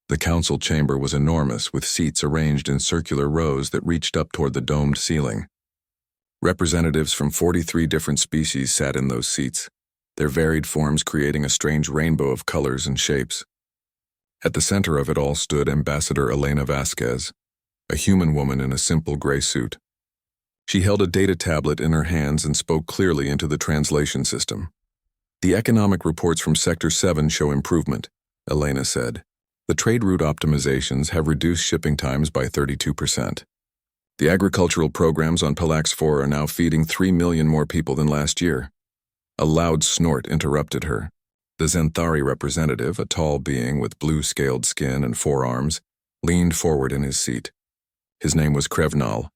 The council chamber was enormous, with seats arranged in circular rows that reached up toward the domed ceiling. Representatives from 43 different species sat in those seats, their varied forms creating a strange rainbow of colors and shapes. At the center of it all stood Ambassador Elena Vasquez, a human woman in a simple gray suit. She held a data tablet in her hands and spoke clearly into the translation system. "The economic reports from Sector 7 show improvement," Elena said. "The trade route optimizations have reduced shipping times by 32%. The agricultural programs on Palax 4 are now feeding 3 million more people than last year." A loud snort interrupted her. The Zenthari representative, a tall being with blue-scaled skin and 4 arms, leaned forward in his seat. His name was Krevnal,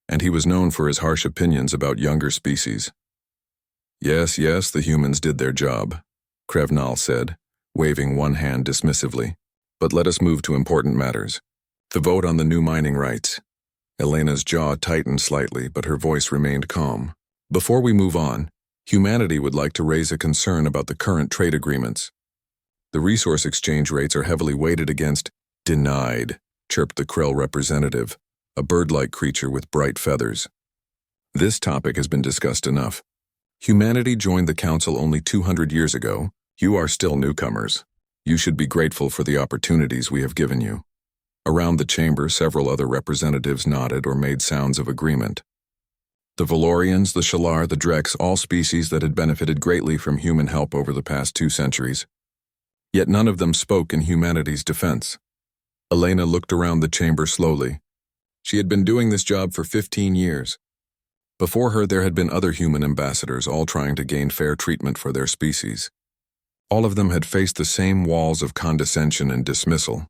and he was known for his harsh opinions about younger species. Yes, the humans did their job," Krevnal said, waving one hand dismissively. "But let us move to important matters. The vote on the new mining rights." Elena's jaw tightened slightly, but her voice remained calm. "Before we move on, humanity would like to raise a concern about the current trade agreements. The resource exchange rates are heavily weighted against—" "Denied," chirped the Krell representative, a bird-like creature with bright feathers. "This topic has been discussed enough. Humanity joined the Council only 200 years ago. You are still newcomers. You should be grateful for the opportunities we have given you." Around the chamber, several other representatives nodded or made sounds of agreement. The Valorians, the Shalar, the Drex, all species that had benefited greatly from human help over the past 2 centuries. Yet none of them spoke in humanity's defense. Elena looked around the chamber slowly. She had been doing this job for 15 years. Before her, there had been other human ambassadors, all trying to gain fair treatment for their species. All of them had faced the same walls of condescension and dismissal.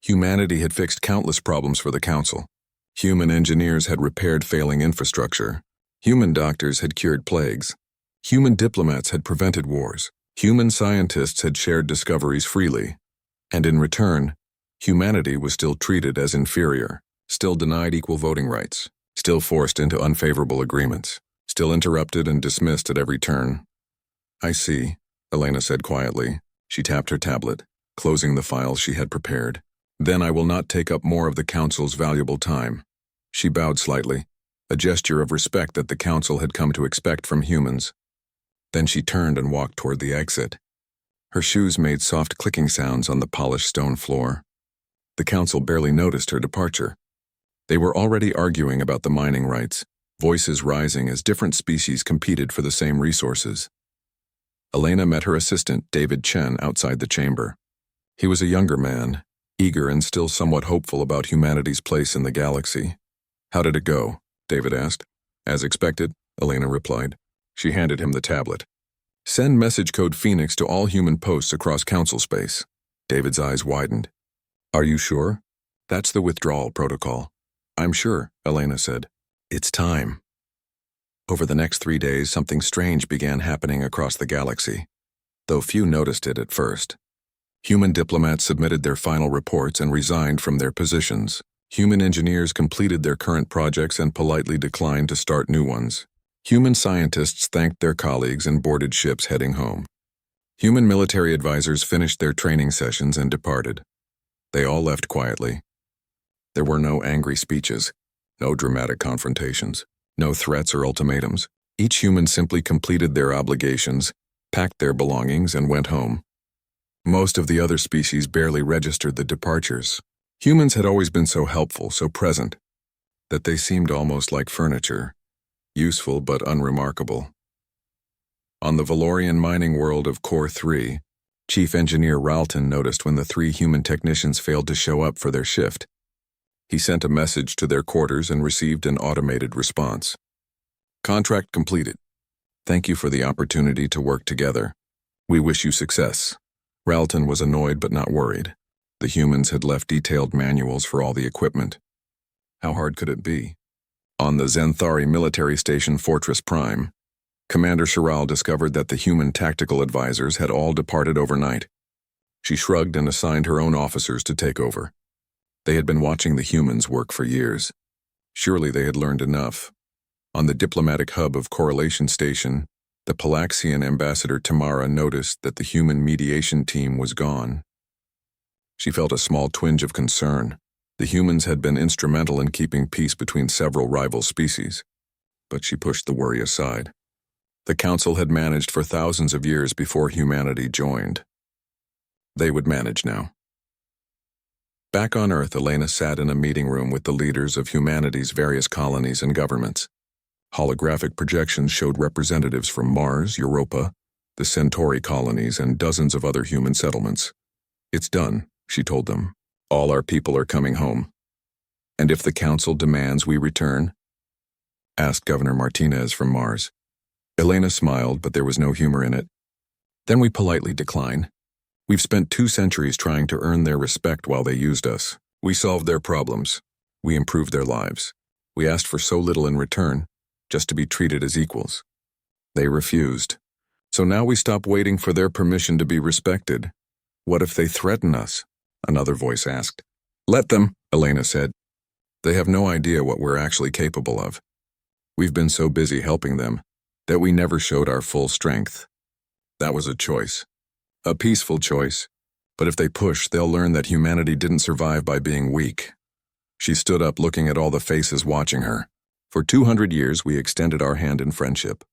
Humanity had fixed countless problems for the Council. Human engineers had repaired failing infrastructure. Human doctors had cured plagues. Human diplomats had prevented wars. Human scientists had shared discoveries freely. And in return, humanity was still treated as inferior, still denied equal voting rights, still forced into unfavorable agreements, still interrupted and dismissed at every turn. "I see," Elena said quietly. She tapped her tablet, closing the files she had prepared. "Then I will not take up more of the Council's valuable time." She bowed slightly, a gesture of respect that the Council had come to expect from humans. Then she turned and walked toward the exit. Her shoes made soft clicking sounds on the polished stone floor. The Council barely noticed her departure. They were already arguing about the mining rights, voices rising as different species competed for the same resources. Elena met her assistant, David Chen, outside the chamber. He was a younger man, eager and still somewhat hopeful about humanity's place in the galaxy. "How did it go?" David asked. "As expected," Elena replied. She handed him the tablet. "Send message code Phoenix to all human posts across Council space." David's eyes widened. "Are you sure?" "That's the withdrawal protocol." "I'm sure," Elena said. "It's time." Over the next 3 days, something strange began happening across the galaxy, though few noticed it at first. Human diplomats submitted their final reports and resigned from their positions. Human engineers completed their current projects and politely declined to start new ones. Human scientists thanked their colleagues and boarded ships heading home. Human military advisors finished their training sessions and departed. They all left quietly. There were no angry speeches, no dramatic confrontations, no threats or ultimatums. Each human simply completed their obligations, packed their belongings, and went home. Most of the other species barely registered the departures. Humans had always been so helpful, so present, that they seemed almost like furniture, useful but unremarkable. On the Valorian mining world of Core 3, Chief Engineer Ralton noticed when the 3 human technicians failed to show up for their shift. He sent a message to their quarters and received an automated response. "Contract completed. Thank you for the opportunity to work together. We wish you success." Ralton was annoyed but not worried. The humans had left detailed manuals for all the equipment. How hard could it be? On the Zenthari military station Fortress Prime, Commander Chiral discovered that the human tactical advisors had all departed overnight. She shrugged and assigned her own officers to take over. They had been watching the humans work for years. Surely they had learned enough. On the diplomatic hub of Correlation Station, the Palaxian ambassador Tamara noticed that the human mediation team was gone. She felt a small twinge of concern. The humans had been instrumental in keeping peace between several rival species. But she pushed the worry aside. The Council had managed for thousands of years before humanity joined. They would manage now. Back on Earth, Elena sat in a meeting room with the leaders of humanity's various colonies and governments. Holographic projections showed representatives from Mars, Europa, the Centauri colonies, and dozens of other human settlements. "It's done," she told them. "All our people are coming home." "And if the Council demands we return?" asked Governor Martinez from Mars. Elena smiled, but there was no humor in it. "Then we politely decline. We've spent 2 centuries trying to earn their respect while they used us. We solved their problems. We improved their lives. We asked for so little in return, just to be treated as equals. They refused. So now we stop waiting for their permission to be respected. What if they threaten us?" another voice asked. "Let them," Elena said. "They have no idea what we're actually capable of. We've been so busy helping them that we never showed our full strength. That was a choice. A peaceful choice. But if they push, they'll learn that humanity didn't survive by being weak." She stood up, looking at all the faces watching her. "For 200 years, we extended our hand in friendship.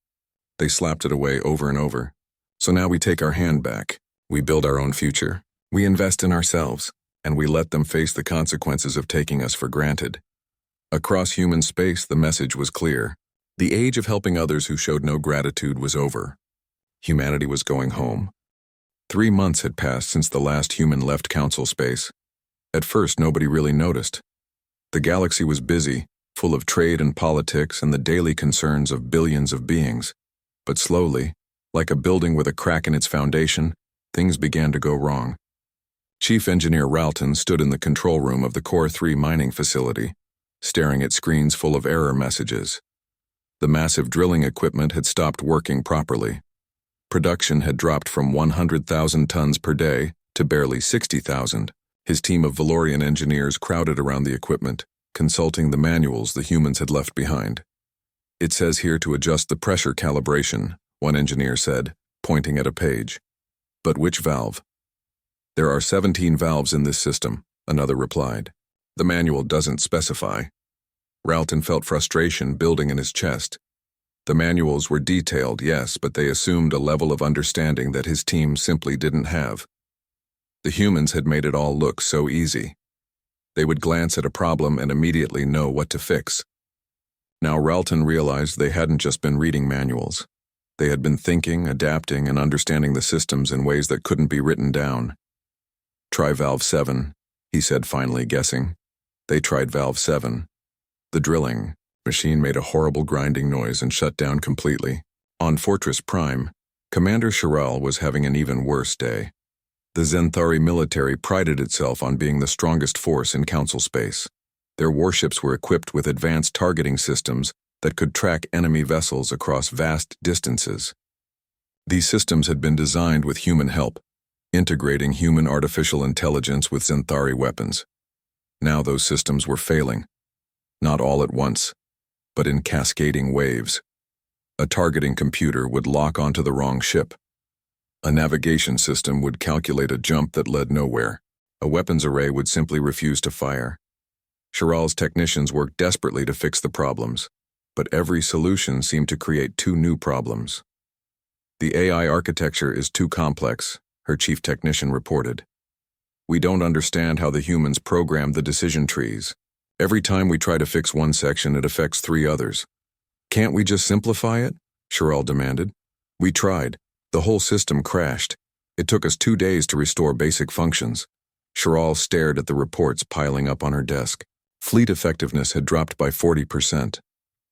They slapped it away over and over. So now we take our hand back. We build our own future. We invest in ourselves, and we let them face the consequences of taking us for granted." Across human space, the message was clear. The age of helping others who showed no gratitude was over. Humanity was going home. 3 months had passed since the last human left Council space. At first, nobody really noticed. The galaxy was busy, full of trade and politics and the daily concerns of billions of beings. But slowly, like a building with a crack in its foundation, things began to go wrong. Chief Engineer Ralton stood in the control room of the Core 3 mining facility, staring at screens full of error messages. The massive drilling equipment had stopped working properly. Production had dropped from 100,000 tons per day to barely 60,000. His team of Valorian engineers crowded around the equipment, consulting the manuals the humans had left behind. "It says here to adjust the pressure calibration," one engineer said, pointing at a page. "But which valve?" "There are 17 valves in this system," another replied. "The manual doesn't specify." Ralton felt frustration building in his chest. The manuals were detailed, yes, but they assumed a level of understanding that his team simply didn't have. The humans had made it all look so easy. They would glance at a problem and immediately know what to fix. Now Ralton realized they hadn't just been reading manuals. They had been thinking, adapting, and understanding the systems in ways that couldn't be written down. "Try valve 7, he said, finally guessing. They tried valve 7. The drilling machine made a horrible grinding noise and shut down completely. On Fortress Prime, Commander Chiral was having an even worse day. The Zenthari military prided itself on being the strongest force in Council space. Their warships were equipped with advanced targeting systems that could track enemy vessels across vast distances. These systems had been designed with human help, integrating human artificial intelligence with Zenthari weapons. Now those systems were failing. Not all at once, but in cascading waves. A targeting computer would lock onto the wrong ship. A navigation system would calculate a jump that led nowhere. A weapons array would simply refuse to fire. Chiral's technicians worked desperately to fix the problems, but every solution seemed to create 2 new problems. "The AI architecture is too complex," her chief technician reported. "We don't understand how the humans programmed the decision trees. Every time we try to fix one section, it affects 3 others. Can't we just simplify it?" Chiral demanded. "We tried. The whole system crashed. It took us 2 days to restore basic functions." Chiral stared at the reports piling up on her desk. Fleet effectiveness had dropped by 40%.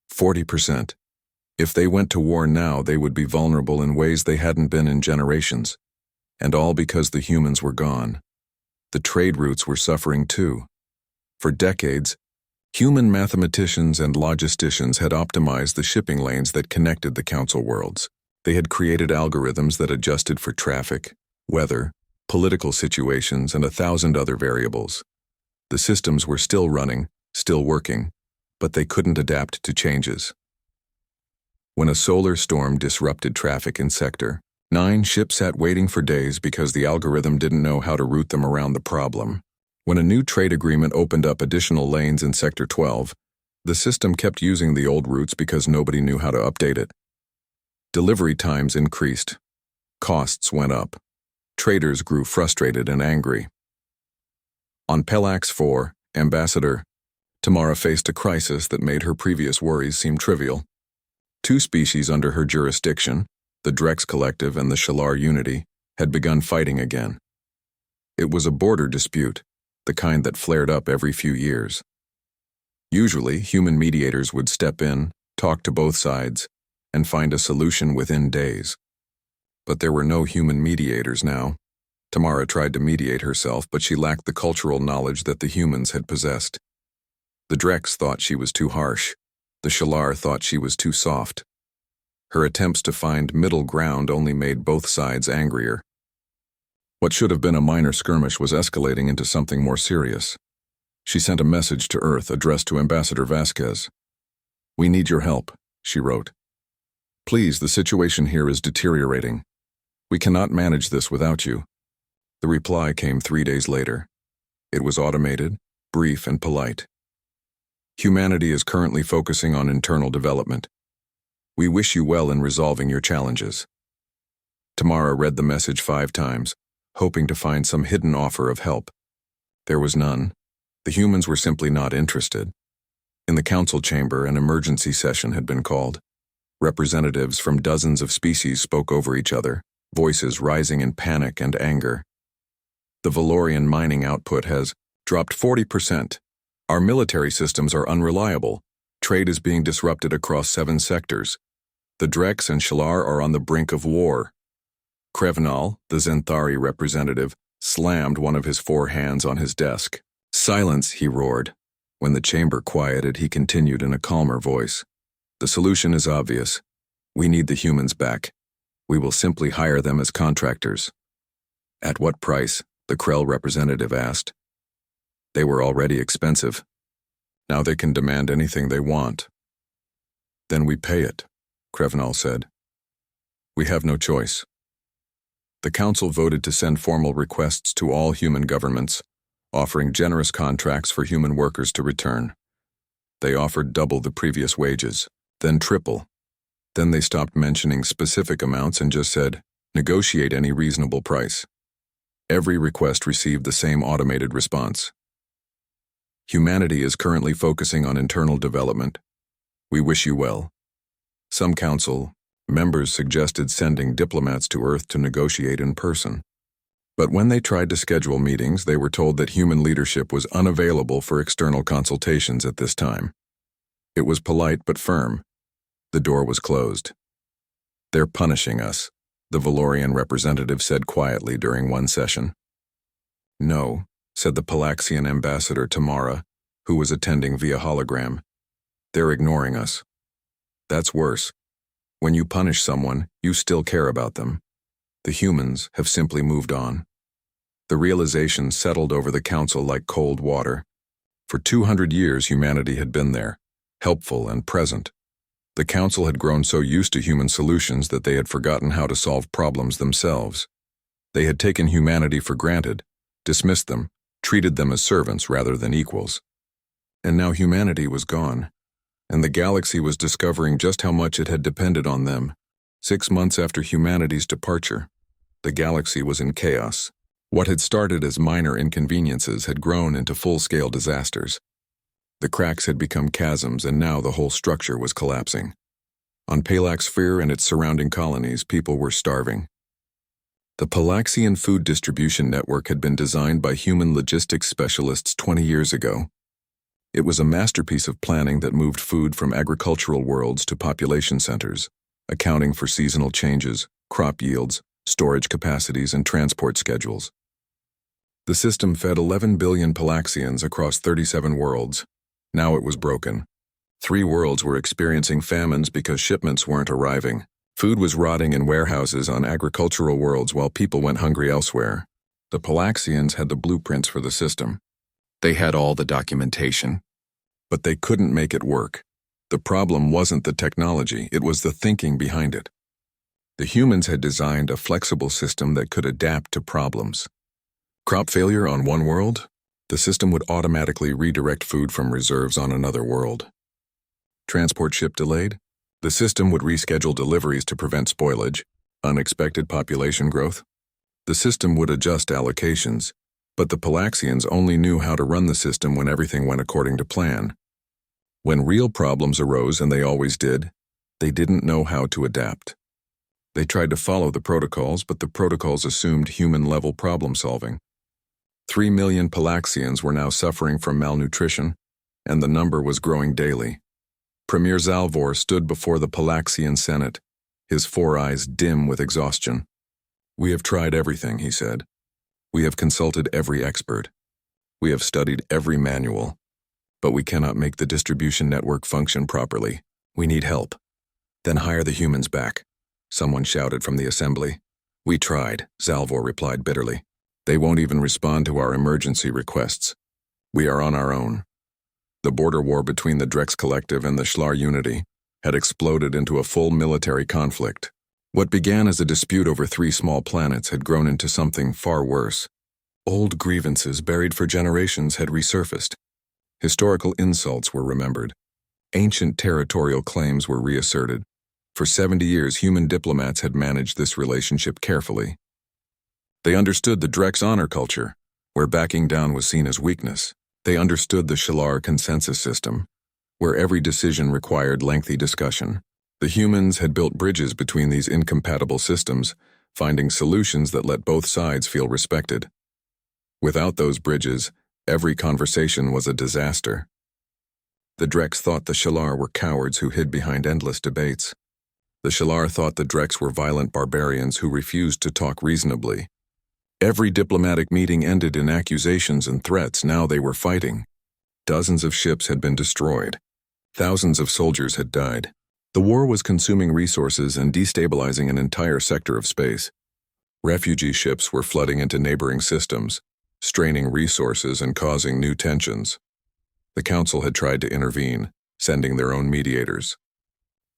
40%. If they went to war now, they would be vulnerable in ways they hadn't been in generations. And all because the humans were gone. The trade routes were suffering too. For decades, human mathematicians and logisticians had optimized the shipping lanes that connected the Council worlds. They had created algorithms that adjusted for traffic, weather, political situations, and 1,000 other variables. The systems were still running, still working, but they couldn't adapt to changes. When a solar storm disrupted traffic in Sector, 9 ships sat waiting for days because the algorithm didn't know how to route them around the problem. When a new trade agreement opened up additional lanes in Sector 12, the system kept using the old routes because nobody knew how to update it. Delivery times increased. Costs went up. Traders grew frustrated and angry. On Pelax 4, Ambassador, Tamara faced a crisis that made her previous worries seem trivial. 2 species under her jurisdiction, the Drex Collective and the Shalar Unity, had begun fighting again. It was a border dispute, the kind that flared up every few years. Usually, human mediators would step in, talk to both sides, and find a solution within days. But there were no human mediators now. Tamara tried to mediate herself, but she lacked the cultural knowledge that the humans had possessed. The Drex thought she was too harsh. The Shalar thought she was too soft. Her attempts to find middle ground only made both sides angrier. What should have been a minor skirmish was escalating into something more serious. She sent a message to Earth addressed to Ambassador Vasquez. "We need your help," she wrote. "Please, the situation here is deteriorating. We cannot manage this without you." The reply came 3 days later. It was automated, brief, and polite. "Humanity is currently focusing on internal development. We wish you well in resolving your challenges." Tamara read the message 5 times, hoping to find some hidden offer of help. There was none. The humans were simply not interested. In the council chamber, an emergency session had been called. Representatives from dozens of species spoke over each other, voices rising in panic and anger. "The Valorian mining output has dropped 40%. Our military systems are unreliable. Trade is being disrupted across 7 sectors. The Drex and Shalar are on the brink of war." Krevnal, the Zenthari representative, slammed one of his 4 hands on his desk. "Silence," he roared. When the chamber quieted, he continued in a calmer voice. "The solution is obvious. We need the humans back. We will simply hire them as contractors." "At what price?" the Krell representative asked. "They were already expensive. Now they can demand anything they want." "Then we pay it," Krevnal said. "We have no choice." The council voted to send formal requests to all human governments, offering generous contracts for human workers to return. They offered double the previous wages, then triple. Then they stopped mentioning specific amounts and just said, "Negotiate any reasonable price." Every request received the same automated response. "Humanity is currently focusing on internal development. We wish you well." Some council members suggested sending diplomats to Earth to negotiate in person. But when they tried to schedule meetings, they were told that human leadership was unavailable for external consultations at this time. It was polite but firm. The door was closed. "They're punishing us," the Valorian representative said quietly during one session. "No," said the Palaxian ambassador Tamara, who was attending via hologram. "They're ignoring us. That's worse. When you punish someone, you still care about them. The humans have simply moved on." The realization settled over the council like cold water. For 200 years, humanity had been there, helpful and present. The council had grown so used to human solutions that they had forgotten how to solve problems themselves. They had taken humanity for granted, dismissed them, treated them as servants rather than equals. And now humanity was gone, and the galaxy was discovering just how much it had depended on them. 6 months after humanity's departure, the galaxy was in chaos. What had started as minor inconveniences had grown into full-scale disasters. The cracks had become chasms, and now the whole structure was collapsing. On Palax Sphere and its surrounding colonies, people were starving. The Palaxian Food Distribution Network had been designed by human logistics specialists 20 years ago. It was a masterpiece of planning that moved food from agricultural worlds to population centers, accounting for seasonal changes, crop yields, storage capacities, and transport schedules. The system fed 11 billion Palaxians across 37 worlds. Now it was broken. 3 worlds were experiencing famines because shipments weren't arriving. Food was rotting in warehouses on agricultural worlds while people went hungry elsewhere. The Palaxians had the blueprints for the system. They had all the documentation. But they couldn't make it work. The problem wasn't the technology, it was the thinking behind it. The humans had designed a flexible system that could adapt to problems. Crop failure on one world? The system would automatically redirect food from reserves on another world. Transport ship delayed? The system would reschedule deliveries to prevent spoilage. Unexpected population growth? The system would adjust allocations, but the Palaxians only knew how to run the system when everything went according to plan. When real problems arose, and they always did, they didn't know how to adapt. They tried to follow the protocols, but the protocols assumed human-level problem-solving. 3 million Palaxians were now suffering from malnutrition, and the number was growing daily. Premier Zalvor stood before the Palaxian Senate, his 4 eyes dim with exhaustion. "We have tried everything," he said. "We have consulted every expert. We have studied every manual. But we cannot make the distribution network function properly. We need help." "Then hire the humans back," someone shouted from the assembly. "We tried," Zalvor replied bitterly. "They won't even respond to our emergency requests. We are on our own." The border war between the Drex Collective and the Shlar Unity had exploded into a full military conflict. What began as a dispute over 3 small planets had grown into something far worse. Old grievances buried for generations had resurfaced. Historical insults were remembered. Ancient territorial claims were reasserted. For 70 years, human diplomats had managed this relationship carefully. They understood the Drex honor culture, where backing down was seen as weakness. They understood the Shlar consensus system, where every decision required lengthy discussion. The humans had built bridges between these incompatible systems, finding solutions that let both sides feel respected. Without those bridges, every conversation was a disaster. The Drex thought the Shlar were cowards who hid behind endless debates. The Shlar thought the Drex were violent barbarians who refused to talk reasonably. Every diplomatic meeting ended in accusations and threats. Now they were fighting. Dozens of ships had been destroyed. Thousands of soldiers had died. The war was consuming resources and destabilizing an entire sector of space. Refugee ships were flooding into neighboring systems, straining resources and causing new tensions. The Council had tried to intervene, sending their own mediators.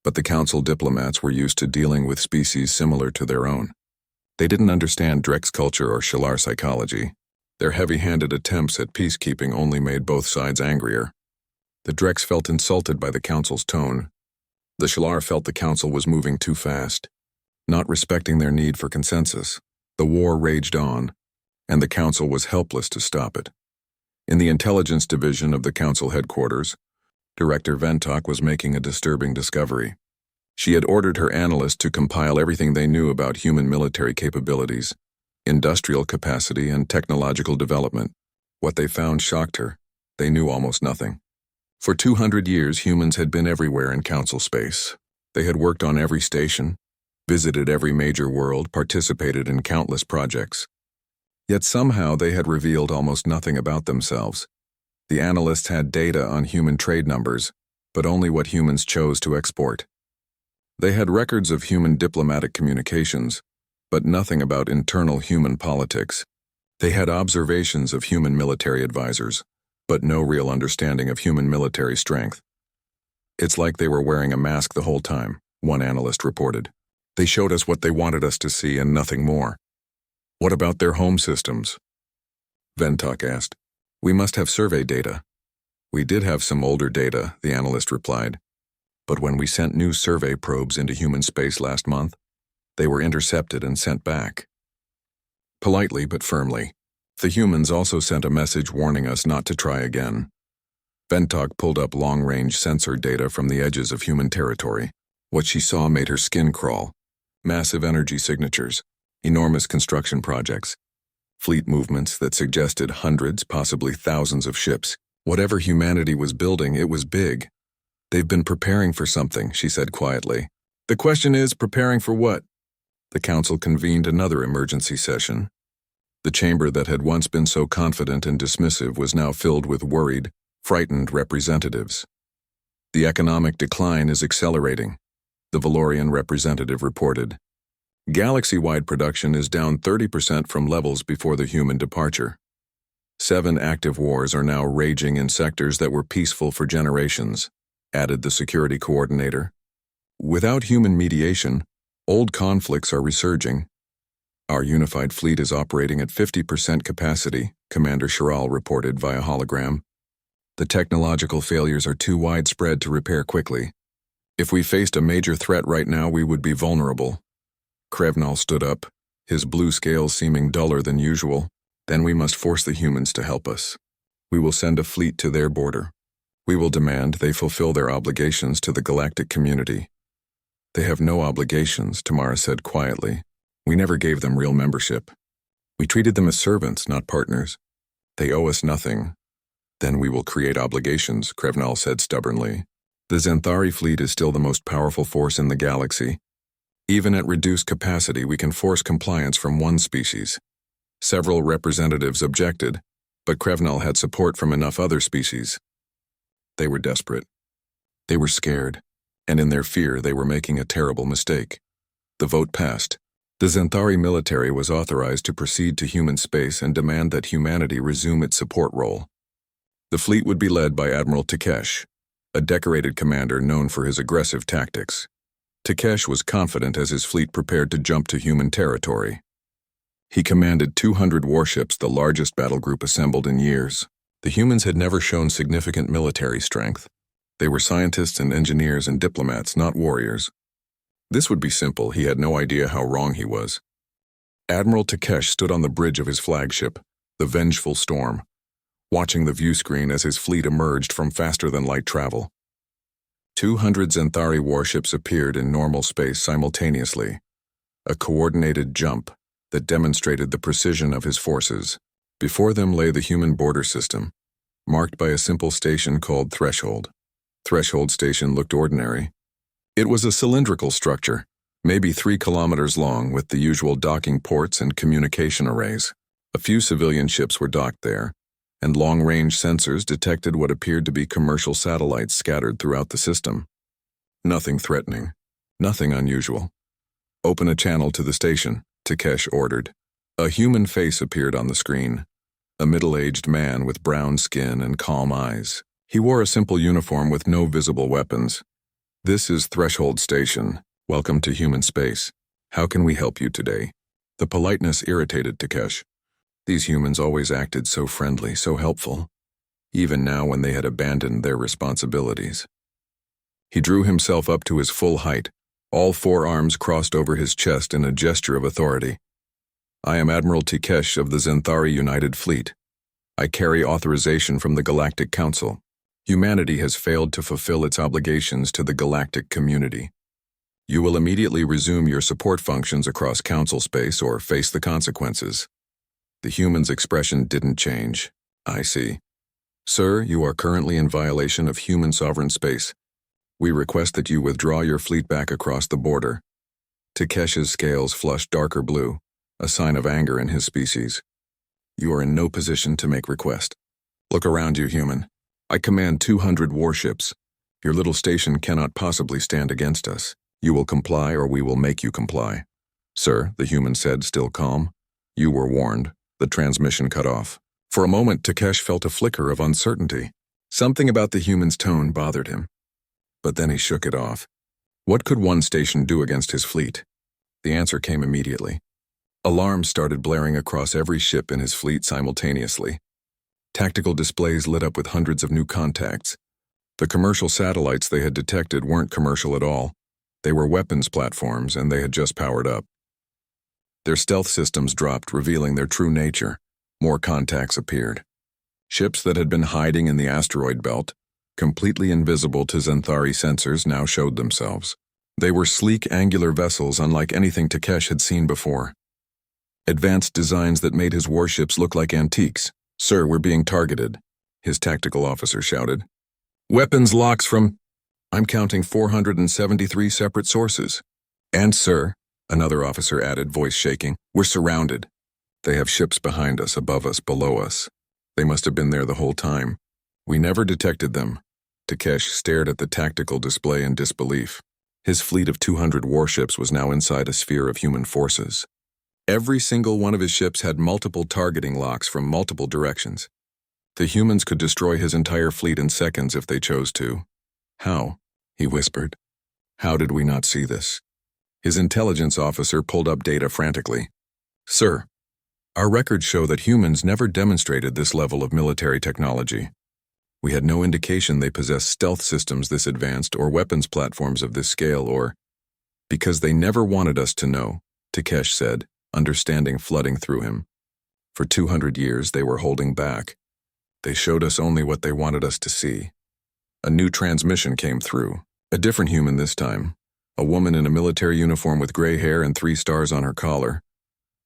But the Council diplomats were used to dealing with species similar to their own. They didn't understand Drex culture or Shlar psychology. Their heavy-handed attempts at peacekeeping only made both sides angrier. The Drex felt insulted by the Council's tone. The Shlar felt the Council was moving too fast, not respecting their need for consensus. The war raged on, and the Council was helpless to stop it. In the intelligence division of the Council headquarters, Director Ventok was making a disturbing discovery. She had ordered her analysts to compile everything they knew about human military capabilities, industrial capacity, and technological development. What they found shocked her. They knew almost nothing. For 200 years, humans had been everywhere in Council space. They had worked on every station, visited every major world, participated in countless projects. Yet somehow they had revealed almost nothing about themselves. The analysts had data on human trade numbers, but only what humans chose to export. They had records of human diplomatic communications, but nothing about internal human politics. They had observations of human military advisors, but no real understanding of human military strength. "It's like they were wearing a mask the whole time," one analyst reported. "They showed us what they wanted us to see and nothing more." "What about their home systems?" Ventok asked. "We must have survey data." "We did have some older data," the analyst replied. "But when we sent new survey probes into human space last month, they were intercepted and sent back." Politely but firmly, the humans also sent a message warning us not to try again. Ventok pulled up long-range sensor data from the edges of human territory. What she saw made her skin crawl. Massive energy signatures, enormous construction projects, fleet movements that suggested hundreds, possibly thousands of ships. Whatever humanity was building, it was big. "They've been preparing for something," she said quietly. "The question is, preparing for what?" The Council convened another emergency session. The chamber that had once been so confident and dismissive was now filled with worried, frightened representatives. "The economic decline is accelerating," the Valorian representative reported. "Galaxy-wide production is down 30% from levels before the human departure. 7 active wars are now raging in sectors that were peaceful for generations," added the security coordinator. "Without human mediation, Old conflicts are resurging. Our unified fleet is operating at 50% capacity, Commander Chiral reported via hologram. The technological failures are too widespread to repair quickly. If we faced a major threat right now, we would be vulnerable. Krevnal stood up, his blue scales seeming duller than usual. Then we must force the humans to help us. We will send a fleet to their border. We will demand they fulfill their obligations to the galactic community. They have no obligations, Tamara said quietly. We never gave them real membership. We treated them as servants, not partners. They owe us nothing. Then we will create obligations, Krevnal said stubbornly. The Xanthari fleet is still the most powerful force in the galaxy. Even at reduced capacity, we can force compliance from one species. Several representatives objected, but Krevnal had support from enough other species. They were desperate. They were scared, and in their fear they were making a terrible mistake. The vote passed. The Xanthari military was authorized to proceed to human space and demand that humanity resume its support role. The fleet would be led by Admiral Takesh, a decorated commander known for his aggressive tactics. Takesh was confident as his fleet prepared to jump to human territory. He commanded 200 warships, the largest battle group assembled in years. The humans had never shown significant military strength. They were scientists and engineers and diplomats, not warriors. This would be simple. He had no idea how wrong he was. Admiral Takesh stood on the bridge of his flagship, the Vengeful Storm, watching the view screen as his fleet emerged from faster-than-light travel. 200 Xanthari warships appeared in normal space simultaneously, a coordinated jump that demonstrated the precision of his forces. Before them lay the human border system, marked by a simple station called Threshold. Threshold Station looked ordinary. It was a cylindrical structure, maybe 3 kilometers long, with the usual docking ports and communication arrays. A few civilian ships were docked there, and long-range sensors detected what appeared to be commercial satellites scattered throughout the system. Nothing threatening, nothing unusual. Open a channel to the station, Takesh ordered. A human face appeared on the screen, a middle-aged man with brown skin and calm eyes. He wore a simple uniform with no visible weapons. This is Threshold Station. Welcome to human space. How can we help you today? The politeness irritated Takesh. These humans always acted so friendly, so helpful, even now when they had abandoned their responsibilities. He drew himself up to his full height, all 4 arms crossed over his chest in a gesture of authority. I am Admiral Takesh of the Xanthari United Fleet. I carry authorization from the Galactic Council. Humanity has failed to fulfill its obligations to the galactic community. You will immediately resume your support functions across Council space or face the consequences. The human's expression didn't change. I see. Sir, you are currently in violation of human sovereign space. We request that you withdraw your fleet back across the border. Takesh's scales flushed darker blue, a sign of anger in his species. You are in no position to make request. Look around you, human. I command 200 warships. Your little station cannot possibly stand against us. You will comply or we will make you comply. Sir, the human said, still calm. You were warned. The transmission cut off. For a moment, Takesh felt a flicker of uncertainty. Something about the human's tone bothered him. But then he shook it off. What could one station do against his fleet? The answer came immediately. Alarms started blaring across every ship in his fleet simultaneously. Tactical displays lit up with hundreds of new contacts. The commercial satellites they had detected weren't commercial at all. They were weapons platforms, and they had just powered up. Their stealth systems dropped, revealing their true nature. More contacts appeared. Ships that had been hiding in the asteroid belt, completely invisible to Xanthari sensors, now showed themselves. They were sleek, angular vessels unlike anything Takesh had seen before. Advanced designs that made his warships look like antiques. Sir, we're being targeted, his tactical officer shouted. Weapons locks from... I'm counting 473 separate sources. And, sir, another officer added, voice shaking, we're surrounded. They have ships behind us, above us, below us. They must have been there the whole time. We never detected them. Takesh stared at the tactical display in disbelief. His fleet of 200 warships was now inside a sphere of human forces. Every single one of his ships had multiple targeting locks from multiple directions. The humans could destroy his entire fleet in seconds if they chose to. How? He whispered. How did we not see this? His intelligence officer pulled up data frantically. Sir, our records show that humans never demonstrated this level of military technology. We had no indication they possessed stealth systems this advanced or weapons platforms of this scale or... Because they never wanted us to know, Takesh said, understanding flooding through him. For 200 years they were holding back. They showed us only what they wanted us to see. A new transmission came through. A different human this time. A woman in a military uniform with gray hair and 3 stars on her collar.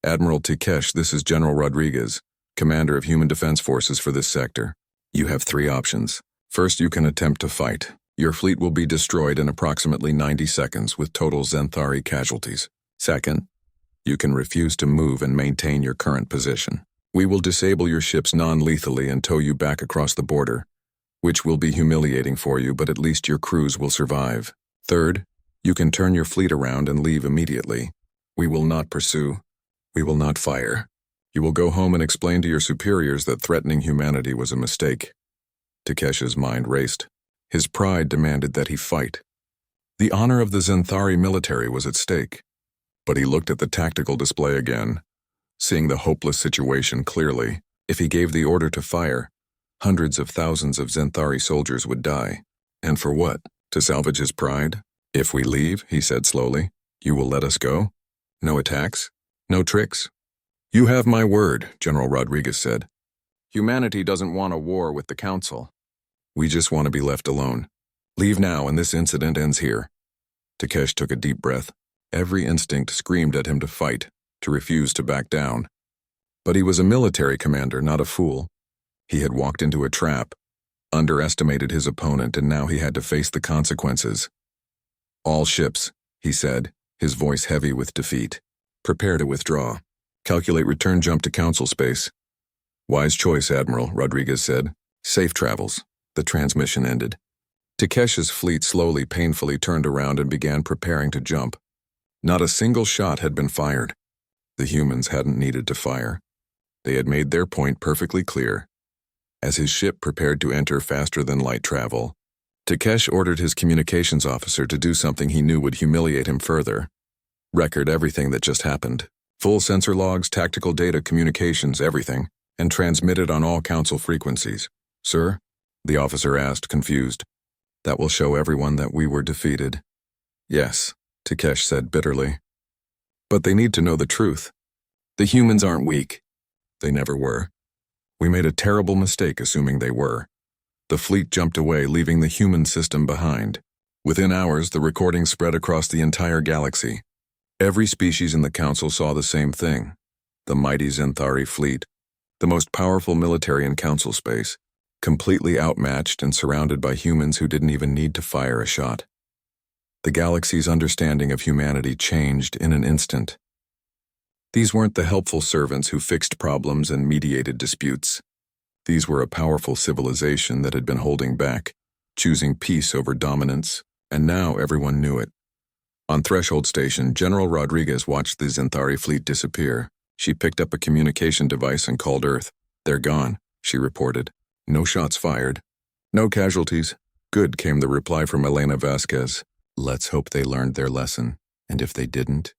Admiral Takesh, this is General Rodriguez, commander of Human Defense Forces for this sector. You have 3 options. First, you can attempt to fight. Your fleet will be destroyed in approximately 90 seconds with total Zenthari casualties. Second, you can refuse to move and maintain your current position. We will disable your ships non-lethally and tow you back across the border, which will be humiliating for you, but at least your crews will survive. Third, you can turn your fleet around and leave immediately. We will not pursue. We will not fire. You will go home and explain to your superiors that threatening humanity was a mistake. Takesh's mind raced. His pride demanded that he fight. The honor of the Zenthari military was at stake. But he looked at the tactical display again, seeing the hopeless situation clearly. If he gave the order to fire, hundreds of thousands of Zenthari soldiers would die. And for what? To salvage his pride? If we leave, he said slowly, you will let us go? No attacks? No tricks? You have my word, General Rodriguez said. Humanity doesn't want a war with the Council. We just want to be left alone. Leave now and this incident ends here. Takesh took a deep breath. Every instinct screamed at him to fight, to refuse to back down. But he was a military commander, not a fool. He had walked into a trap, underestimated his opponent, and now he had to face the consequences. All ships, he said, his voice heavy with defeat. Prepare to withdraw. Calculate return jump to Council space. Wise choice, Admiral, Rodriguez said. Safe travels. The transmission ended. Takesh's fleet slowly, painfully turned around and began preparing to jump. Not a single shot had been fired. The humans hadn't needed to fire. They had made their point perfectly clear. As his ship prepared to enter faster than light travel, Takesh ordered his communications officer to do something he knew would humiliate him further. Record everything that just happened. Full sensor logs, tactical data, communications, everything, and transmit it on all Council frequencies. Sir? The officer asked, confused. That will show everyone that we were defeated. Yes, Takesh said bitterly. But they need to know the truth. The humans aren't weak. They never were. We made a terrible mistake assuming they were. The fleet jumped away, leaving the human system behind. Within hours, the recording spread across the entire galaxy. Every species in the Council saw the same thing. The mighty Zenthari fleet, the most powerful military in Council space, completely outmatched and surrounded by humans who didn't even need to fire a shot. The galaxy's understanding of humanity changed in an instant. These weren't the helpful servants who fixed problems and mediated disputes. These were a powerful civilization that had been holding back, choosing peace over dominance, and now everyone knew it. On Threshold Station, General Rodriguez watched the Zenthari fleet disappear. She picked up a communication device and called Earth. They're gone, she reported. No shots fired. No casualties. Good, came the reply from Elena Vasquez. Let's hope they learned their lesson. And if they didn't?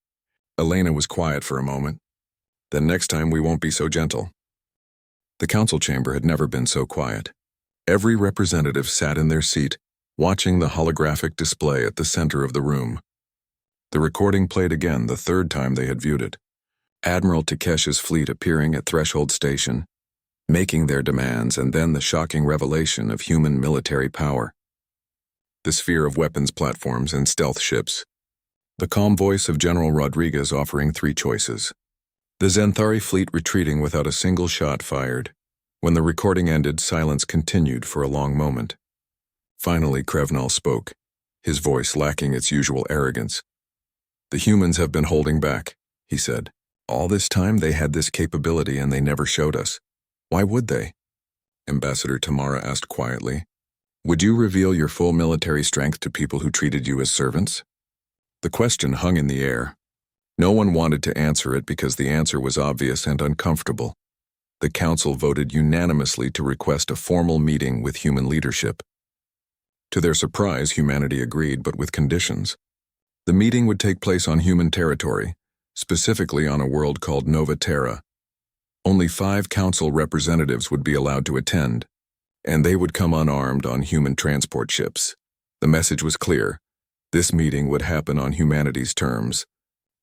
Elena was quiet for a moment. Then next time we won't be so gentle. The Council chamber had never been so quiet. Every representative sat in their seat, watching the holographic display at the center of the room. The recording played again, the 3rd time they had viewed it. Admiral Takesh's fleet appearing at Threshold Station, making their demands, and then the shocking revelation of human military power. The sphere of weapons platforms and stealth ships. The calm voice of General Rodriguez offering 3 choices. The Zenthari fleet retreating without a single shot fired. When the recording ended, silence continued for a long moment. Finally, Krevnal spoke, his voice lacking its usual arrogance. The humans have been holding back, he said. All this time they had this capability and they never showed us. Why would they? Ambassador Tamara asked quietly. Would you reveal your full military strength to people who treated you as servants? The question hung in the air. No one wanted to answer it because the answer was obvious and uncomfortable. The Council voted unanimously to request a formal meeting with human leadership. To their surprise, humanity agreed, but with conditions. The meeting would take place on human territory, specifically on a world called Nova Terra. Only 5 council representatives would be allowed to attend, and they would come unarmed on human transport ships. The message was clear. This meeting would happen on humanity's terms,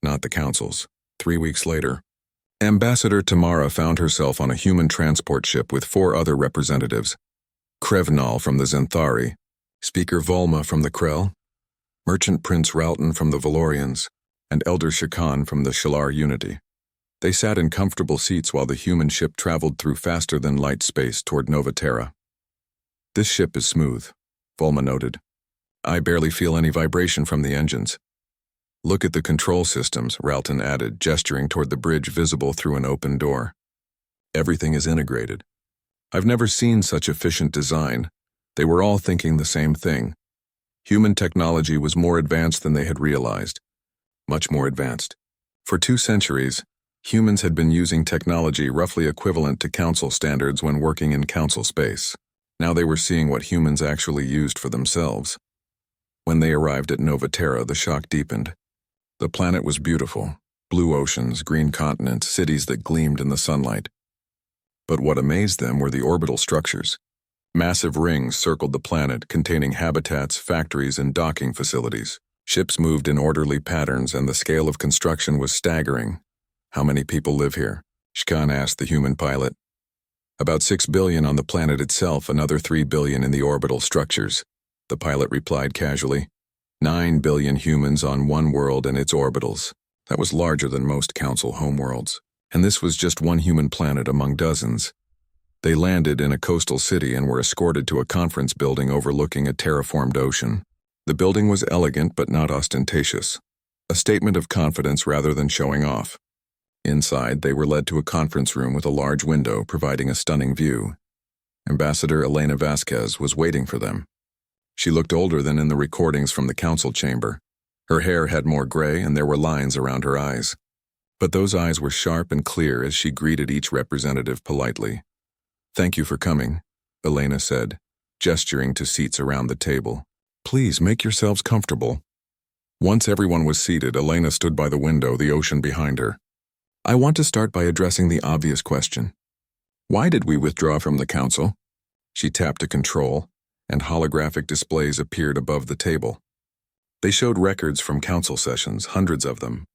not the council's. 3 weeks later, Ambassador Tamara found herself on a human transport ship with 4 other representatives. Krevnal from the Zenthari, Speaker Volma from the Krell, Merchant Prince Ralton from the Valorians, and Elder Shakan from the Shalar Unity. They sat in comfortable seats while the human ship traveled through faster-than-light space toward Nova Terra. "This ship is smooth," Volma noted. "I barely feel any vibration from the engines." "Look at the control systems," Ralton added, gesturing toward the bridge visible through an open door. "Everything is integrated. I've never seen such efficient design." They were all thinking the same thing. Human technology was more advanced than they had realized. Much more advanced. For 2 centuries, humans had been using technology roughly equivalent to council standards when working in council space. Now they were seeing what humans actually used for themselves. When they arrived at Nova Terra, the shock deepened. The planet was beautiful. Blue oceans, green continents, cities that gleamed in the sunlight. But what amazed them were the orbital structures. Massive rings circled the planet, containing habitats, factories, and docking facilities. Ships moved in orderly patterns, and the scale of construction was staggering. "How many people live here?" Shkan asked the human pilot. "About 6 billion on the planet itself, another 3 billion in the orbital structures," the pilot replied casually. 9 billion humans on one world and its orbitals. That was larger than most council homeworlds. And this was just one human planet among dozens. They landed in a coastal city and were escorted to a conference building overlooking a terraformed ocean. The building was elegant but not ostentatious, a statement of confidence rather than showing off. Inside, they were led to a conference room with a large window providing a stunning view. Ambassador Elena Vasquez was waiting for them. She looked older than in the recordings from the council chamber. Her hair had more gray and there were lines around her eyes. But those eyes were sharp and clear as she greeted each representative politely. "Thank you for coming," Elena said, gesturing to seats around the table. "Please make yourselves comfortable." Once everyone was seated, Elena stood by the window, the ocean behind her. "I want to start by addressing the obvious question. Why did we withdraw from the council?" She tapped a control, and holographic displays appeared above the table. They showed records from council sessions, hundreds of them.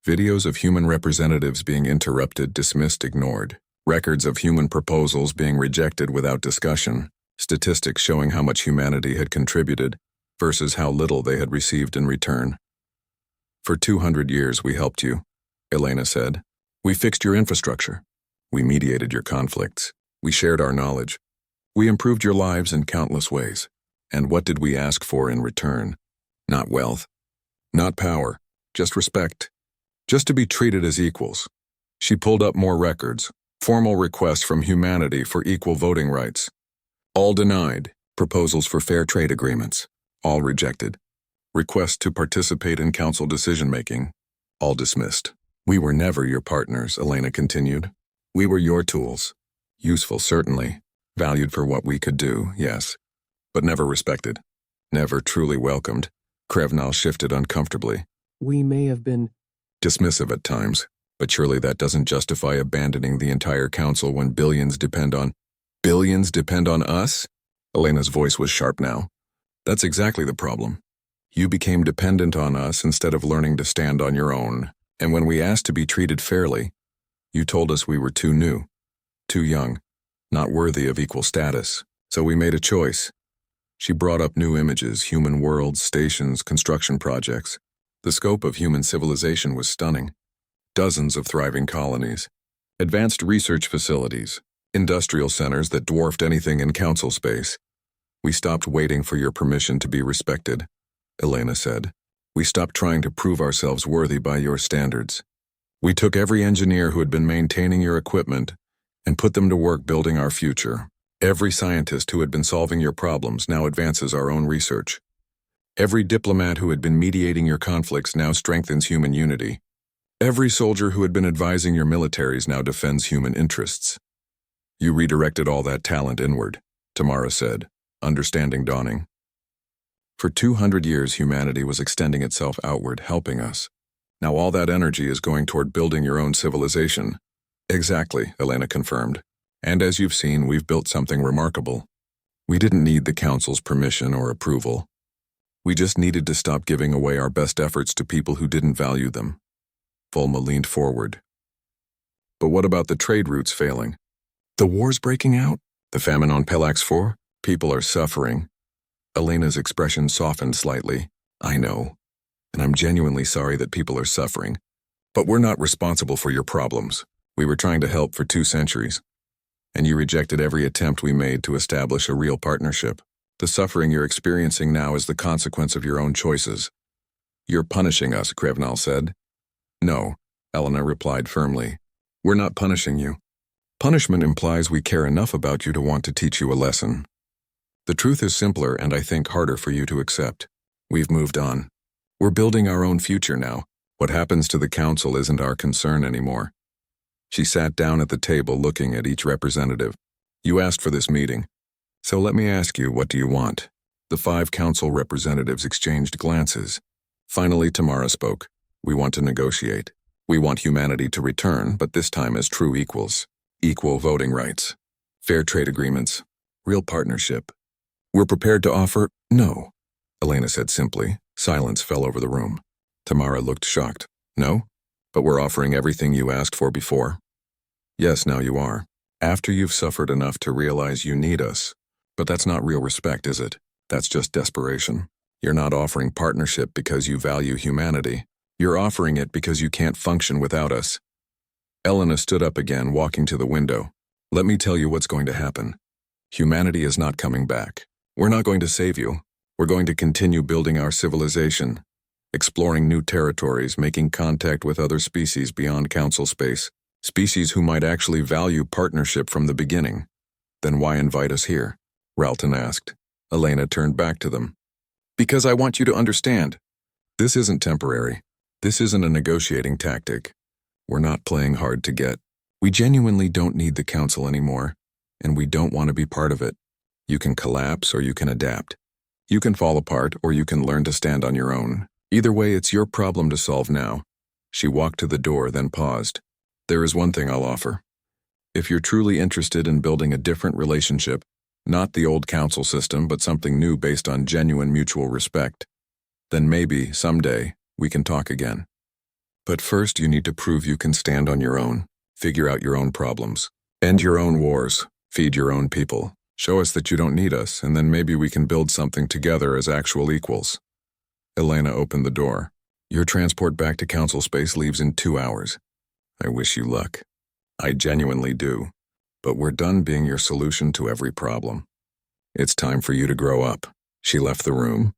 Videos of human representatives being interrupted, dismissed, ignored. Records of human proposals being rejected without discussion. Statistics showing how much humanity had contributed versus how little they had received in return. "For 200 years we helped you," Elena said. "We fixed your infrastructure. We mediated your conflicts. We shared our knowledge. We improved your lives in countless ways. And what did we ask for in return? Not wealth. Not power. Just respect. Just to be treated as equals." She pulled up more records. Formal requests from humanity for equal voting rights. All denied. Proposals for fair trade agreements. All rejected. Requests to participate in council decision-making. All dismissed. "We were never your partners," Elena continued. "We were your tools. Useful, certainly. Valued for what we could do, yes. But never respected. Never truly welcomed." Krevnal shifted uncomfortably. "We may have been dismissive at times. But surely that doesn't justify abandoning the entire council when billions depend on us? Elena's voice was sharp now. "That's exactly the problem. You became dependent on us instead of learning to stand on your own. And when we asked to be treated fairly, you told us we were too new, too young, not worthy of equal status. So we made a choice." She brought up new images, human worlds, stations, construction projects. The scope of human civilization was stunning. Dozens of thriving colonies, advanced research facilities, industrial centers that dwarfed anything in council space. "We stopped waiting for your permission to be respected," Elena said. "We stopped trying to prove ourselves worthy by your standards. We took every engineer who had been maintaining your equipment and put them to work building our future. Every scientist who had been solving your problems now advances our own research. Every diplomat who had been mediating your conflicts now strengthens human unity. Every soldier who had been advising your militaries now defends human interests. You redirected all that talent inward," Tamara said, understanding dawning. For 200 years, humanity was extending itself outward, helping us. Now all that energy is going toward building your own civilization. Exactly, Elena confirmed. And as you've seen, we've built something remarkable. We didn't need the Council's permission or approval. We just needed to stop giving away our best efforts to people who didn't value them. Volma leaned forward. But what about the trade routes failing? The war's breaking out? The famine on Pelax 4? People are suffering. Elena's expression softened slightly. I know, and I'm genuinely sorry that people are suffering. But we're not responsible for your problems. We were trying to help for 2 centuries. And you rejected every attempt we made to establish a real partnership. The suffering you're experiencing now is the consequence of your own choices. You're punishing us, Krevnal said. No, Elena replied firmly. We're not punishing you. Punishment implies we care enough about you to want to teach you a lesson. The truth is simpler and I think harder for you to accept. We've moved on. We're building our own future now. What happens to the Council isn't our concern anymore. She sat down at the table looking at each representative. You asked for this meeting. So let me ask you, what do you want? The 5 Council representatives exchanged glances. Finally, Tamara spoke. We want to negotiate. We want humanity to return, but this time as true equals. Equal voting rights. Fair trade agreements. Real partnership. We're prepared to offer— No, Elena said simply. Silence fell over the room. Tamara looked shocked. No? But we're offering everything you asked for before. Yes, now you are. After you've suffered enough to realize you need us. But that's not real respect, is it? That's just desperation. You're not offering partnership because you value humanity. You're offering it because you can't function without us. Elena stood up again, walking to the window. Let me tell you what's going to happen. Humanity is not coming back. We're not going to save you. We're going to continue building our civilization, exploring new territories, making contact with other species beyond Council space, species who might actually value partnership from the beginning. Then why invite us here? Ralton asked. Elena turned back to them. Because I want you to understand. This isn't temporary. This isn't a negotiating tactic. We're not playing hard to get. We genuinely don't need the Council anymore, and we don't want to be part of it. You can collapse or you can adapt. You can fall apart or you can learn to stand on your own. Either way, it's your problem to solve now. She walked to the door, then paused. There is one thing I'll offer. If you're truly interested in building a different relationship, not the old Council system, but something new based on genuine mutual respect, then maybe, someday, we can talk again. But first, you need to prove you can stand on your own, figure out your own problems, end your own wars, feed your own people, show us that you don't need us, and then maybe we can build something together as actual equals. Elena opened the door. Your transport back to Council space leaves in 2 hours. I wish you luck. I genuinely do. But we're done being your solution to every problem. It's time for you to grow up. She left the room,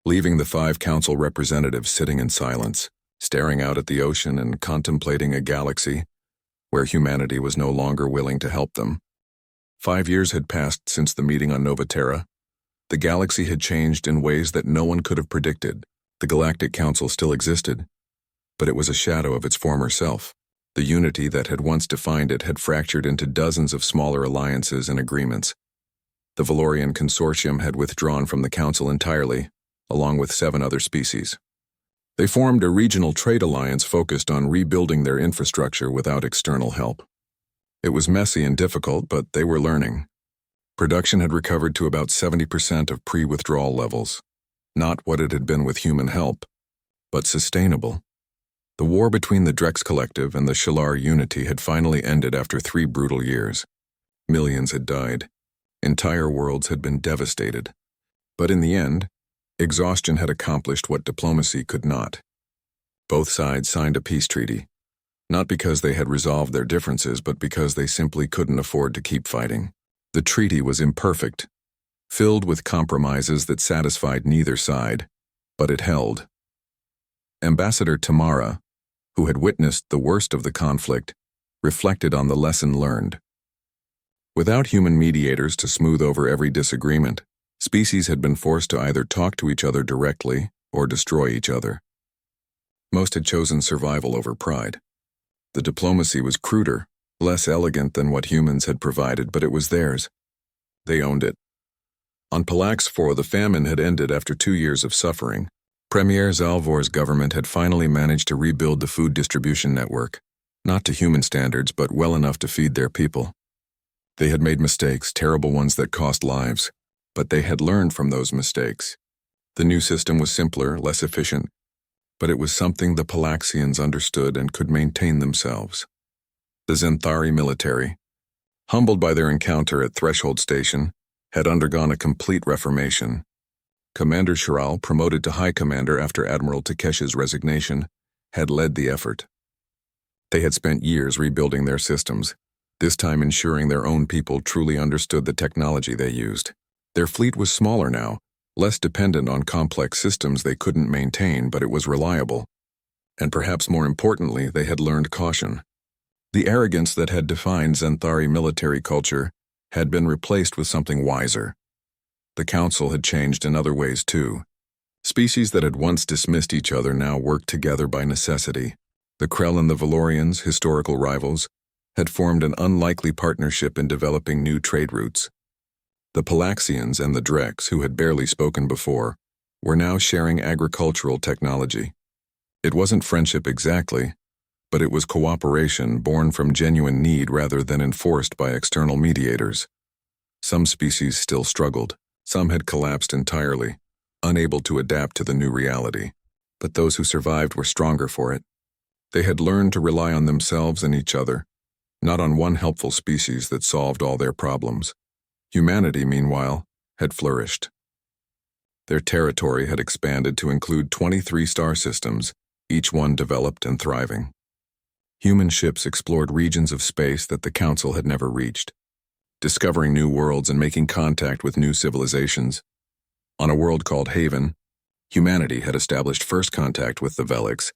leaving the 5 Council representatives sitting in silence, staring out at the ocean and contemplating a galaxy where humanity was no longer willing to help them. 5 years had passed since the meeting on Nova Terra. The galaxy had changed in ways that no one could have predicted. The Galactic Council still existed, but it was a shadow of its former self. The unity that had once defined it had fractured into dozens of smaller alliances and agreements. The Valorian Consortium had withdrawn from the Council entirely, along with 7 other species. They formed a regional trade alliance focused on rebuilding their infrastructure without external help. It was messy and difficult, but they were learning. Production had recovered to about 70% of pre-withdrawal levels. Not what it had been with human help, but sustainable. The war between the Drex Collective and the Shalar Unity had finally ended after 3 brutal years. Millions had died. Entire worlds had been devastated. But in the end, exhaustion had accomplished what diplomacy could not. Both sides signed a peace treaty, not because they had resolved their differences, but because they simply couldn't afford to keep fighting. The treaty was imperfect, filled with compromises that satisfied neither side, but it held. Ambassador Tamara, who had witnessed the worst of the conflict, reflected on the lesson learned. Without human mediators to smooth over every disagreement, species had been forced to either talk to each other directly or destroy each other. Most had chosen survival over pride. The diplomacy was cruder, less elegant than what humans had provided, but it was theirs. They owned it. On Palax 4, the famine had ended after 2 years of suffering. Premier Zalvor's government had finally managed to rebuild the food distribution network, not to human standards, but well enough to feed their people. They had made mistakes, terrible ones that cost lives, but they had learned from those mistakes. The new system was simpler, less efficient, but it was something the Palaxians understood and could maintain themselves. The Zenthari military, humbled by their encounter at Threshold Station, had undergone a complete reformation. Commander Shiral, promoted to High Commander after Admiral Takeshi's resignation, had led the effort. They had spent years rebuilding their systems, this time ensuring their own people truly understood the technology they used. Their fleet was smaller now, less dependent on complex systems they couldn't maintain, but it was reliable. And perhaps more importantly, they had learned caution. The arrogance that had defined Zenthari military culture had been replaced with something wiser. The Council had changed in other ways too. Species that had once dismissed each other now worked together by necessity. The Krell and the Valorians, historical rivals, had formed an unlikely partnership in developing new trade routes. The Palaxians and the Drex, who had barely spoken before, were now sharing agricultural technology. It wasn't friendship exactly, but it was cooperation born from genuine need rather than enforced by external mediators. Some species still struggled. Some had collapsed entirely, unable to adapt to the new reality. But those who survived were stronger for it. They had learned to rely on themselves and each other, not on one helpful species that solved all their problems. Humanity, meanwhile, had flourished. Their territory had expanded to include 23 star systems, each one developed and thriving. Human ships explored regions of space that the Council had never reached, discovering new worlds and making contact with new civilizations. On a world called Haven, humanity had established first contact with the Velix,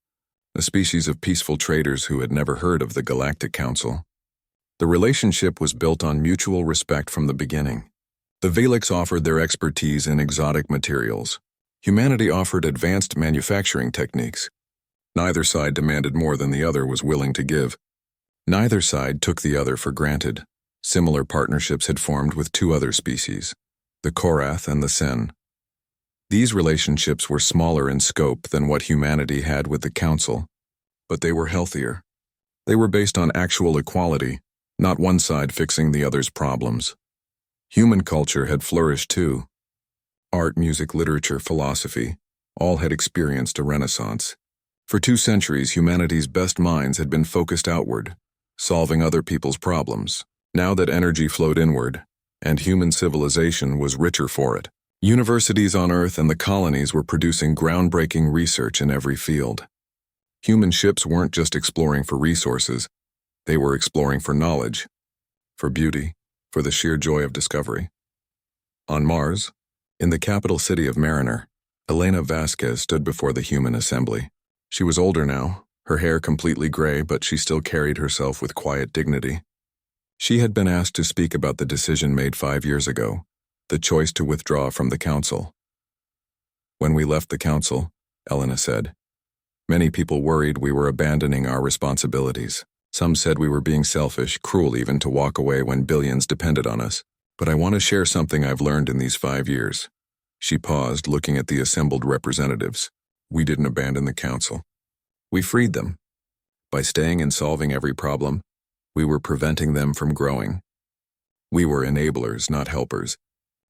a species of peaceful traders who had never heard of the Galactic Council. The relationship was built on mutual respect from the beginning. The Velix offered their expertise in exotic materials. Humanity offered advanced manufacturing techniques. Neither side demanded more than the other was willing to give. Neither side took the other for granted. Similar partnerships had formed with two other species, the Korath and the Sen. These relationships were smaller in scope than what humanity had with the Council, but they were healthier. They were based on actual equality, not one side fixing the other's problems. Human culture had flourished too. Art, music, literature, philosophy, all had experienced a renaissance. For 2 centuries, humanity's best minds had been focused outward, solving other people's problems. Now that energy flowed inward, and human civilization was richer for it, universities on Earth and the colonies were producing groundbreaking research in every field. Human ships weren't just exploring for resources, they were exploring for knowledge, for beauty, for the sheer joy of discovery. On Mars, in the capital city of Mariner, Elena Vasquez stood before the human assembly. She was older now, her hair completely gray, but she still carried herself with quiet dignity. She had been asked to speak about the decision made 5 years ago, the choice to withdraw from the Council. When we left the Council, Elena said, many people worried we were abandoning our responsibilities. Some said we were being selfish, cruel even, to walk away when billions depended on us. But I want to share something I've learned in these 5 years. She paused, looking at the assembled representatives. We didn't abandon the Council. We freed them. By staying and solving every problem, we were preventing them from growing. We were enablers, not helpers.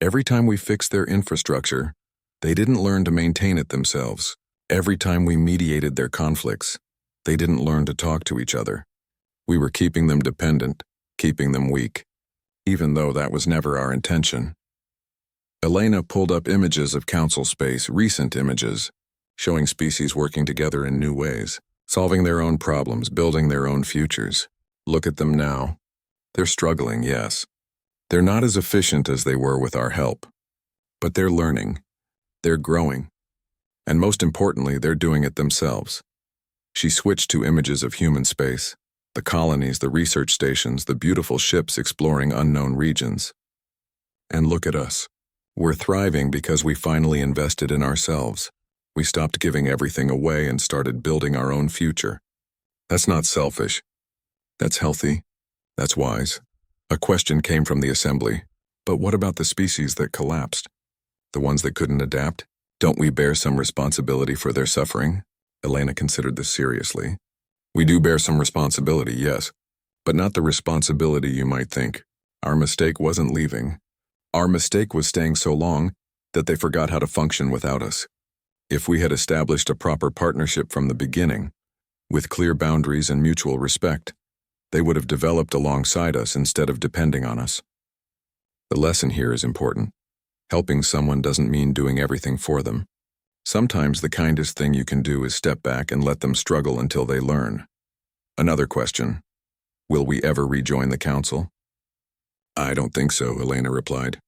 Every time we fixed their infrastructure, they didn't learn to maintain it themselves. Every time we mediated their conflicts, they didn't learn to talk to each other. We were keeping them dependent, keeping them weak, even though that was never our intention. Elena pulled up images of Council space, recent images, showing species working together in new ways, solving their own problems, building their own futures. Look at them now. They're struggling, yes. They're not as efficient as they were with our help. But they're learning. They're growing. And most importantly, they're doing it themselves. She switched to images of human space, the colonies, the research stations, the beautiful ships exploring unknown regions. And look at us. We're thriving because we finally invested in ourselves. We stopped giving everything away and started building our own future. That's not selfish. That's healthy. That's wise. A question came from the assembly. But what about the species that collapsed? The ones that couldn't adapt? Don't we bear some responsibility for their suffering? Elena considered this seriously. We do bear some responsibility, yes, but not the responsibility you might think. Our mistake wasn't leaving. Our mistake was staying so long that they forgot how to function without us. If we had established a proper partnership from the beginning, with clear boundaries and mutual respect, they would have developed alongside us instead of depending on us. The lesson here is important. Helping someone doesn't mean doing everything for them. Sometimes the kindest thing you can do is step back and let them struggle until they learn. Another question. Will we ever rejoin the council? I don't think so, Elena replied.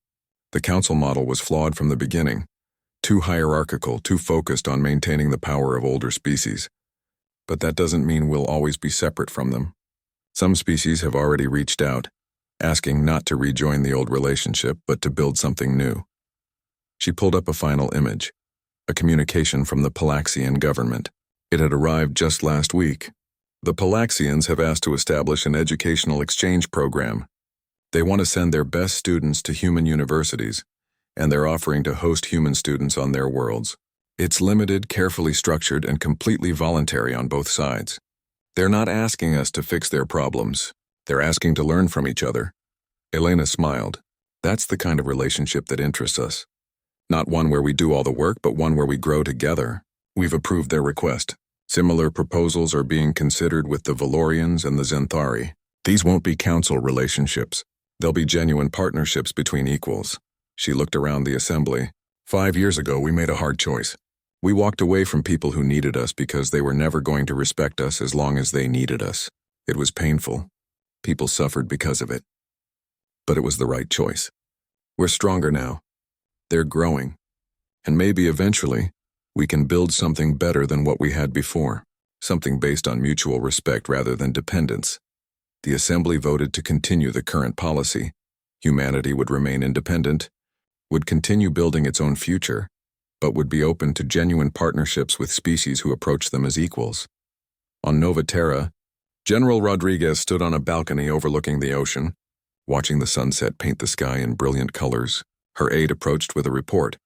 The council model was flawed from the beginning. Too hierarchical, too focused on maintaining the power of older species. But that doesn't mean we'll always be separate from them. Some species have already reached out, asking not to rejoin the old relationship, but to build something new. She pulled up a final image, a communication from the Palaxian government. It had arrived just last week. The Palaxians have asked to establish an educational exchange program. They want to send their best students to human universities, and they're offering to host human students on their worlds. It's limited, carefully structured, and completely voluntary on both sides. They're not asking us to fix their problems. They're asking to learn from each other. Elena smiled. That's the kind of relationship that interests us. Not one where we do all the work, but one where we grow together. We've approved their request. Similar proposals are being considered with the Valorians and the Zenthari. These won't be council relationships. They'll be genuine partnerships between equals. She looked around the assembly. 5 years ago, we made a hard choice. We walked away from people who needed us because they were never going to respect us as long as they needed us. It was painful. People suffered because of it. But it was the right choice. We're stronger now. They're growing. And maybe eventually, we can build something better than what we had before. Something based on mutual respect rather than dependence. The assembly voted to continue the current policy. Humanity would remain independent, would continue building its own future, but would be open to genuine partnerships with species who approach them as equals. On Nova Terra, General Rodriguez stood on a balcony overlooking the ocean, watching the sunset paint the sky in brilliant colors. Her aide approached with a report.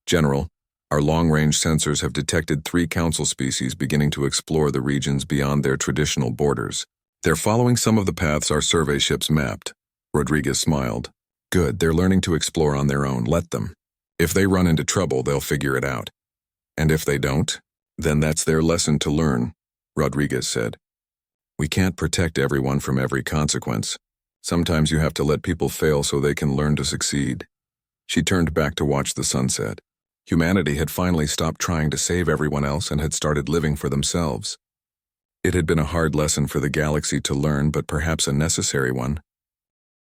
General, our long-range sensors have detected 3 council species beginning to explore the regions beyond their traditional borders. They're following some of the paths our survey ships mapped. Rodriguez smiled. Good, they're learning to explore on their own. Let them. If they run into trouble, they'll figure it out. And if they don't, then that's their lesson to learn, Rodriguez said. We can't protect everyone from every consequence. Sometimes you have to let people fail so they can learn to succeed. She turned back to watch the sunset. Humanity had finally stopped trying to save everyone else and had started living for themselves. It had been a hard lesson for the galaxy to learn, but perhaps a necessary one.